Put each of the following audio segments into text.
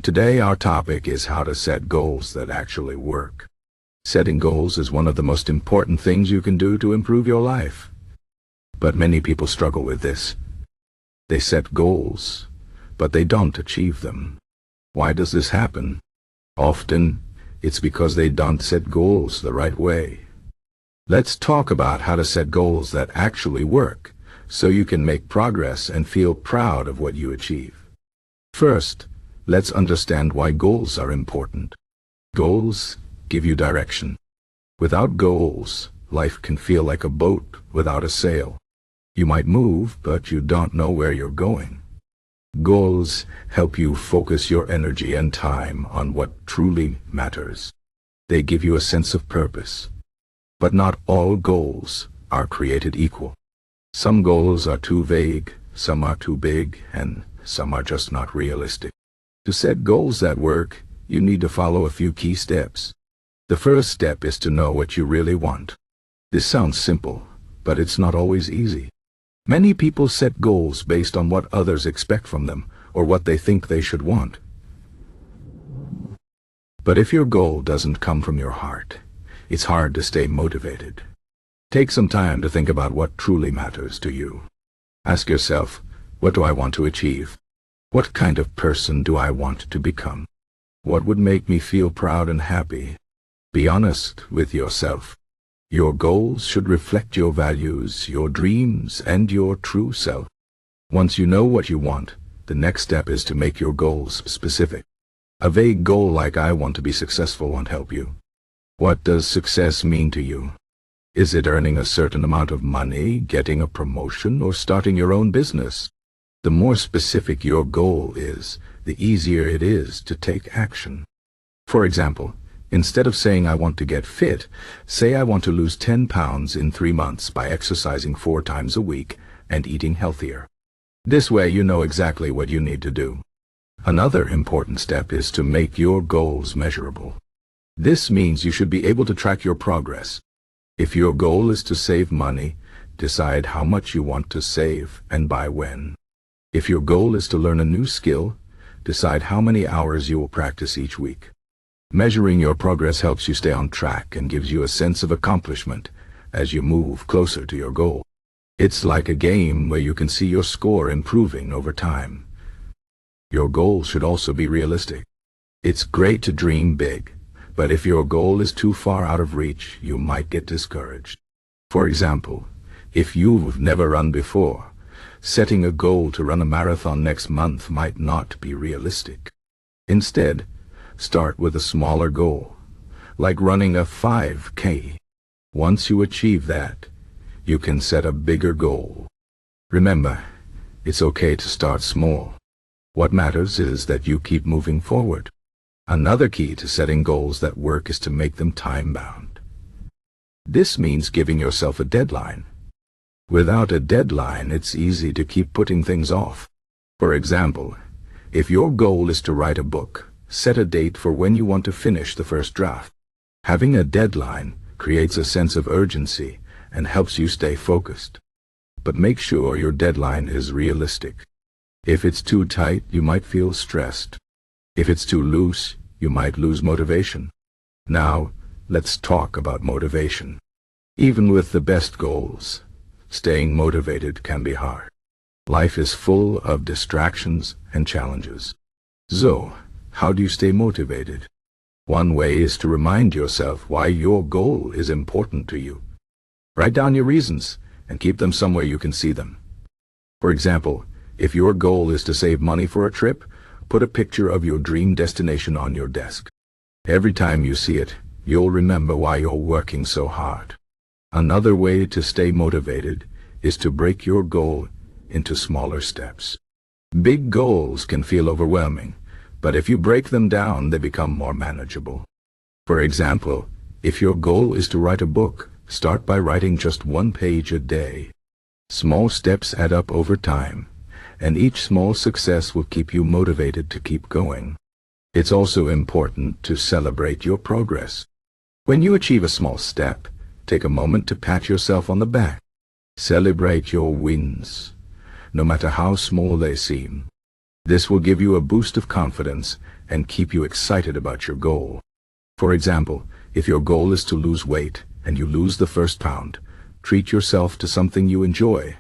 Today our topic is how to set goals that actually work. Setting goals is one of the most important things you can do to improve your life. But many people struggle with this. They set goals, but they don't achieve them. Why does this happen? Often, it's because they don't set goals the right way. Let's talk about how to set goals that actually work, so you can make progress and feel proud of what you achieve. First, let's understand why goals are important. Goals give you direction. Without goals, life can feel like a boat without a sail. You might move, but you don't know where you're going. Goals help you focus your energy and time on what truly matters. They give you a sense of purpose. But not all goals are created equal. Some goals are too vague, some are too big, and some are just not realistic. To set goals that work, you need to follow a few key steps. The first step is to know what you really want. This sounds simple, but it's not always easy. Many people set goals based on what others expect from them, or what they think they should want. But if your goal doesn't come from your heart, it's hard to stay motivated. Take some time to think about what truly matters to you. Ask yourself, what do I want to achieve? What kind of person do I want to become? What would make me feel proud and happy? Be honest with yourself. Your goals should reflect your values, your dreams, and your true self. Once you know what you want, the next step is to make your goals specific. A vague goal like "I want to be successful" won't help you. What does success mean to you? Is it earning a certain amount of money, getting a promotion, or starting your own business? The more specific your goal is, the easier it is to take action. For example, instead of saying "I want to get fit," say "I want to lose 10 pounds in 3 months by exercising 4 times a week and eating healthier." This way you know exactly what you need to do. Another important step is to make your goals measurable. This means you should be able to track your progress. If your goal is to save money, decide how much you want to save and by when. If your goal is to learn a new skill, decide how many hours you will practice each week. Measuring your progress helps you stay on track and gives you a sense of accomplishment as you move closer to your goal. It's like a game where you can see your score improving over time. Your goals should also be realistic. It's great to dream big, but if your goal is too far out of reach, you might get discouraged. For example, if you've never run before, setting a goal to run a marathon next month might not be realistic. Instead, start with a smaller goal, like running a 5K. Once you achieve that, you can set a bigger goal. Remember, it's okay to start small. What matters is that you keep moving forward. Another key to setting goals that work is to make them time-bound. This means giving yourself a deadline. Without a deadline, it's easy to keep putting things off. For example, if your goal is to write a book, set a date for when you want to finish the first draft. Having a deadline creates a sense of urgency and helps you stay focused. But make sure your deadline is realistic. If it's too tight, you might feel stressed. If it's too loose, you might lose motivation. Now, let's talk about motivation. Even with the best goals, staying motivated can be hard. Life is full of distractions and challenges. So, how do you stay motivated? One way is to remind yourself why your goal is important to you. Write down your reasons and keep them somewhere you can see them. For example, if your goal is to save money for a trip, put a picture of your dream destination on your desk. Every time you see it, you'll remember why you're working so hard. Another way to stay motivated is to break your goal into smaller steps. Big goals can feel overwhelming, but if you break them down, they become more manageable. For example, if your goal is to write a book, start by writing just 1 page a day. Small steps add up over time, and each small success will keep you motivated to keep going. It's also important to celebrate your progress. When you achieve a small step, take a moment to pat yourself on the back. Celebrate your wins, no matter how small they seem. This will give you a boost of confidence and keep you excited about your goal. For example, if your goal is to lose weight and you lose the first pound, treat yourself to something you enjoy,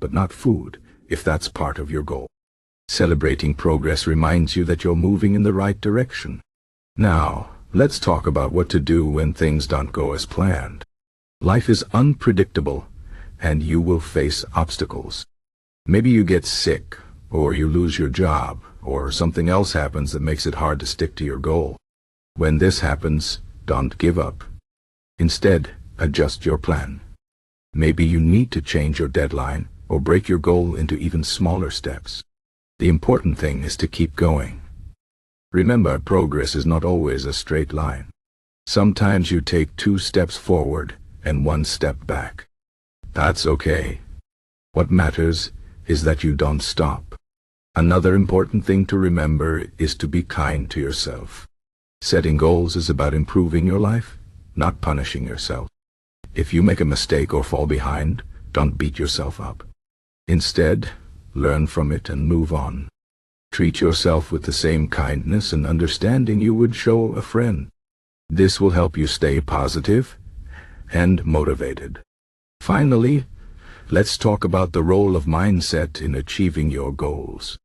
but not food, if that's part of your goal. Celebrating progress reminds you that you're moving in the right direction. Now, let's talk about what to do when things don't go as planned. Life is unpredictable, and you will face obstacles. Maybe you get sick, or you lose your job, or something else happens that makes it hard to stick to your goal. When this happens, don't give up. Instead, adjust your plan. Maybe you need to change your deadline or break your goal into even smaller steps. The important thing is to keep going. Remember, progress is not always a straight line. Sometimes you take 2 steps forward and 1 step back. That's okay. What matters is that you don't stop. Another important thing to remember is to be kind to yourself. Setting goals is about improving your life, not punishing yourself. If you make a mistake or fall behind, don't beat yourself up. Instead, learn from it and move on. Treat yourself with the same kindness and understanding you would show a friend. This will help you stay positive and motivated. Finally, let's talk about the role of mindset in achieving your goals.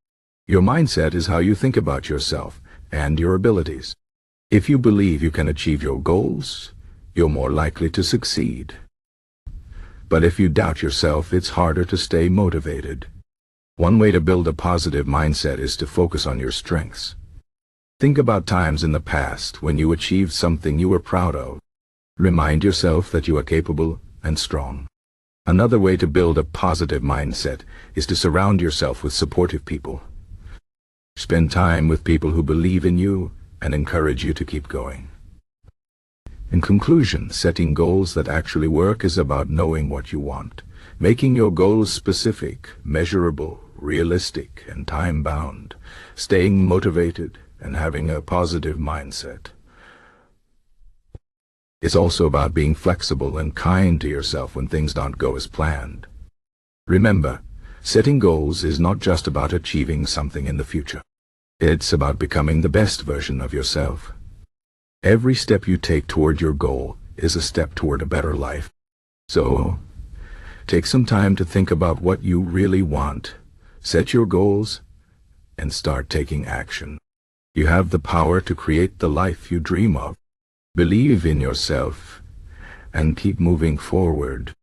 Your mindset is how you think about yourself and your abilities. If you believe you can achieve your goals, you're more likely to succeed. But if you doubt yourself, it's harder to stay motivated. One way to build a positive mindset is to focus on your strengths. Think about times in the past when you achieved something you were proud of. Remind yourself that you are capable and strong. Another way to build a positive mindset is to surround yourself with supportive people. Spend time with people who believe in you and encourage you to keep going. In conclusion, setting goals that actually work is about knowing what you want, making your goals specific, measurable, realistic, and time-bound, staying motivated, and having a positive mindset. It's also about being flexible and kind to yourself when things don't go as planned. Remember, setting goals is not just about achieving something in the future. It's about becoming the best version of yourself. Every step you take toward your goal is a step toward a better life. So, take some time to think about what you really want, set your goals, and start taking action. You have the power to create the life you dream of. Believe in yourself and keep moving forward.